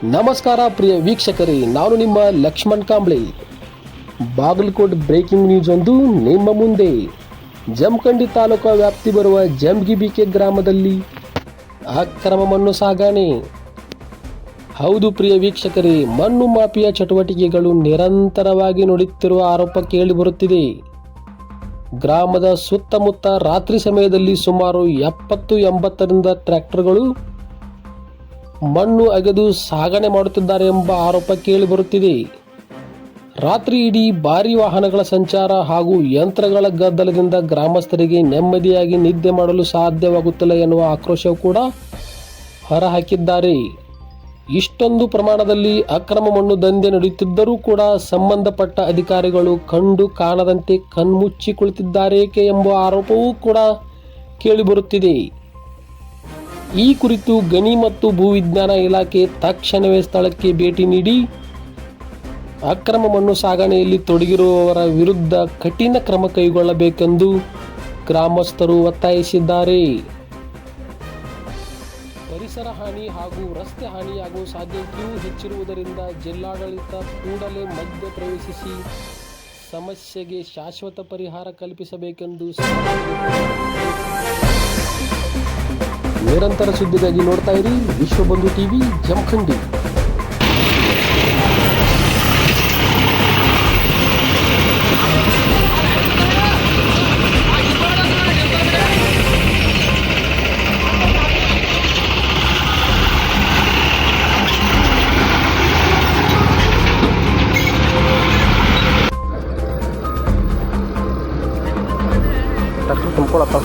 ನಮಸ್ಕಾರ ಪ್ರಿಯ ವೀಕ್ಷಕರೇ, ನಾನು ನಿಮ್ಮ ಲಕ್ಷ್ಮಣ್ ಕಾಂಬ್ಳೆ. ಬಾಗಲಕೋಟ್ ಬ್ರೇಕಿಂಗ್ ನ್ಯೂಸ್ ಒಂದು ನಿಮ್ಮ ಮುಂದೆ. ಜಮಖಂಡಿ ತಾಲೂಕು ವ್ಯಾಪ್ತಿ ಬರುವ ಜಮಗಿಬಿಕೆ ಗ್ರಾಮದಲ್ಲಿ ಅಕ್ರಮ ಮಣ್ಣು ಸಾಗಣೆ. ಹೌದು ಪ್ರಿಯ ವೀಕ್ಷಕರೇ, ಮಣ್ಣು ಮಾಫಿಯಾ ಚಟುವಟಿಕೆಗಳು ನಿರಂತರವಾಗಿ ನಡೆಯುತ್ತಿರುವ ಆರೋಪ ಕೇಳಿಬರುತ್ತಿದೆ. ಗ್ರಾಮದ ಸುತ್ತಮುತ್ತ ರಾತ್ರಿ ಸಮಯದಲ್ಲಿ ಸುಮಾರು 70-80 ಟ್ರ್ಯಾಕ್ಟರ್ಗಳು ಮಣ್ಣು ಅಗೆದು ಸಾಗಣೆ ಮಾಡುತ್ತಿದ್ದಾರೆ ಎಂಬ ಆರೋಪ ಕೇಳಿಬರುತ್ತಿದೆ. ರಾತ್ರಿ ಇಡೀ ಭಾರೀ ವಾಹನಗಳ ಸಂಚಾರ ಹಾಗೂ ಯಂತ್ರಗಳ ಗದ್ದಲದಿಂದ ಗ್ರಾಮಸ್ಥರಿಗೆ ನೆಮ್ಮದಿಯಾಗಿ ನಿದ್ದೆ ಮಾಡಲು ಸಾಧ್ಯವಾಗುತ್ತಿಲ್ಲ ಎನ್ನುವ ಆಕ್ರೋಶವು ಕೂಡ ಹೊರಹಾಕಿದ್ದಾರೆ. ಇಷ್ಟೊಂದು ಪ್ರಮಾಣದಲ್ಲಿ ಅಕ್ರಮ ಮಣ್ಣು ದಂಧೆ ನಡೆಯುತ್ತಿದ್ದರೂ ಕೂಡ ಸಂಬಂಧಪಟ್ಟ ಅಧಿಕಾರಿಗಳು ಕಂಡು ಕಾಣದಂತೆ ಕಣ್ಮುಚ್ಚಿ ಕುಳಿತಿದ್ದಾರೇಕೆ ಎಂಬ ಆರೋಪವೂ ಕೂಡ ಕೇಳಿಬರುತ್ತಿದೆ. ಈ ಕುರಿತು ಗಣಿ ಮತ್ತು ಭೂವಿಜ್ಞಾನ ಇಲಾಖೆ ತಕ್ಷಣವೇ ಸ್ಥಳಕ್ಕೆ ಭೇಟಿ ನೀಡಿ ಅಕ್ರಮ ಮಣ್ಣು ಸಾಗಣೆಯಲ್ಲಿ ತೊಡಗಿರುವವರ ವಿರುದ್ಧ ಕಠಿಣ ಕ್ರಮ ಕೈಗೊಳ್ಳಬೇಕೆಂದು ಗ್ರಾಮಸ್ಥರು ಒತ್ತಾಯಿಸಿದ್ದಾರೆ. ಪರಿಸರ ಹಾನಿ ಹಾಗೂ ರಸ್ತೆ ಹಾನಿಯಾಗುವ ಸಾಧ್ಯತೆಯೂ ಹೆಚ್ಚಿರುವುದರಿಂದ ಜಿಲ್ಲಾಡಳಿತ ಕೂಡಲೇ ಮಧ್ಯ ಪ್ರವೇಶಿಸಿ ಸಮಸ್ಯೆಗೆ ಶಾಶ್ವತ ಪರಿಹಾರ ಕಲ್ಪಿಸಬೇಕೆಂದು ನಿರಂತರ ಸುದ್ದಿಗಾಗಿ ನೋಡ್ತಾ ಇರಿ ವಿಶ್ವಬಂಧು ಟಿವಿ ಜಮಖಂಡಿ. ಟ್ರ್ಯಾಕ್ಟರ್ ತುಂಬ್ಕೊಳತ್ತ